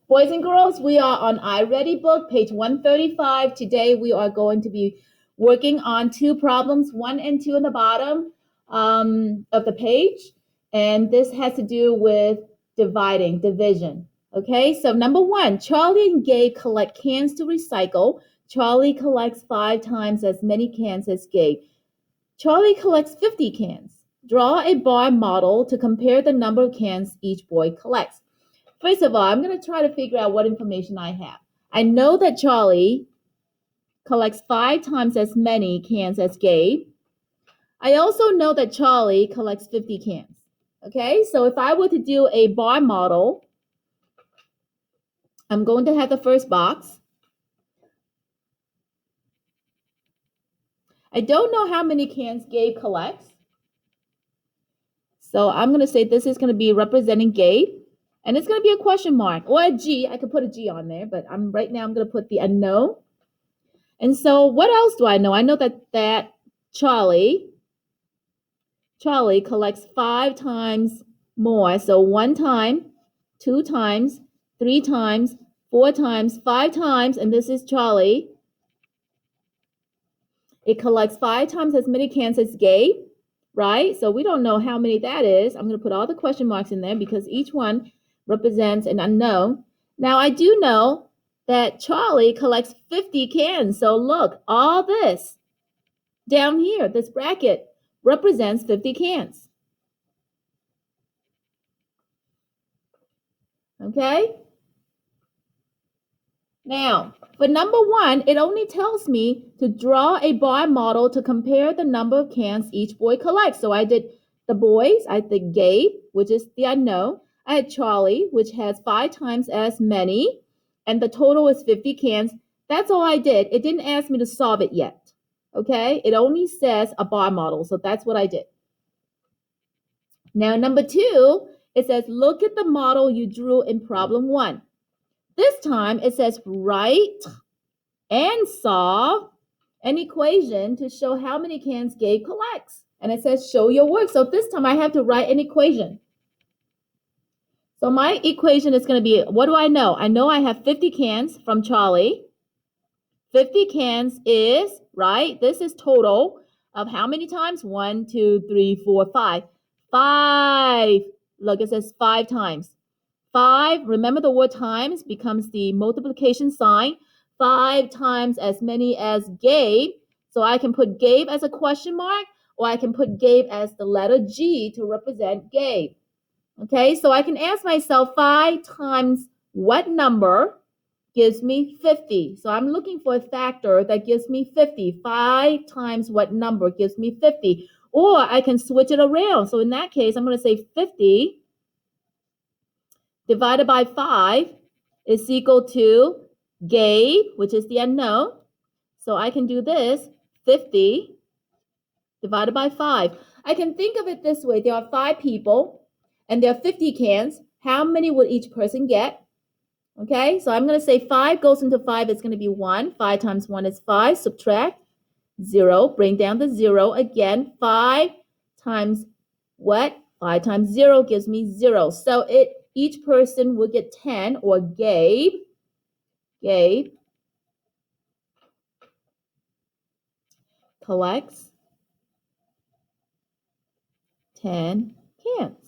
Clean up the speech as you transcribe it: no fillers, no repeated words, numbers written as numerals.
Boys and girls, we are on Iready book, page 135. Today we are going to be working on two problems, 1 and 2 on the bottom of the page. And this has to do with division. Okay, so number 1, Charlie and Gabe collect cans to recycle. Charlie collects 5 times as many cans as Gabe. Charlie collects 50 cans. Draw a bar model to compare the number of cans each boy collects. First of all, I'm going to try to figure out what information I have. I know that Charlie collects 5 times as many cans as Gabe. I also know that Charlie collects 50 cans. Okay, so if I were to do a bar model, I'm going to have the first box. I don't know how many cans Gabe collects. So I'm going to say this is going to be representing Gabe. And it's going to be a question mark or a G. I could put a G on there, but right now I'm going to put the unknown. And so what else do I know? I know that Charlie collects 5 times more. So 1 time, 2 times, 3 times, 4 times, 5 times, and this is Charlie. It collects 5 times as many cans as Gabe, right? So we don't know how many that is. I'm going to put all the question marks in there because each one represents an unknown. Now I do know that Charlie collects 50 cans. So look, all this down here, this bracket represents 50 cans. Okay? Now, for number 1, it only tells me to draw a bar model to compare the number of cans each boy collects. So I did the boys, I did Gabe, which is the unknown. I had Charlie, which has 5 times as many, and the total is 50 cans. That's all I did. It didn't ask me to solve it yet. Okay? It only says a bar model, so that's what I did. Now, number 2, it says, look at the model you drew in problem 1. This time it says write and solve an equation to show how many cans Gabe collects. And it says show your work. So this time I have to write an equation. So my equation is going to be, what do I know? I know I have 50 cans from Charlie. 50 cans is, right? This is total of how many times? 1, 2, 3, 4, 5. 5. Look, it says 5 times. 5, remember the word times becomes the multiplication sign. 5 times as many as Gabe. So I can put Gabe as a question mark, or I can put Gabe as the letter G to represent Gabe. Okay, so I can ask myself 5 times what number gives me 50. So I'm looking for a factor that gives me 50. 5 times what number gives me 50. Or I can switch it around. So in that case, I'm going to say 50 divided by 5 is equal to Gabe, which is the unknown. So I can do this, 50 divided by 5. I can think of it this way. There are 5 people, and there are 50 cans. How many would each person get? Okay, so I'm going to say 5 goes into 5. It's going to be 1. 5 times 1 is 5. Subtract 0. Bring down the 0. Again, 5 times what? 5 times 0 gives me 0. So each person will get 10, or Gabe collects 10 cans.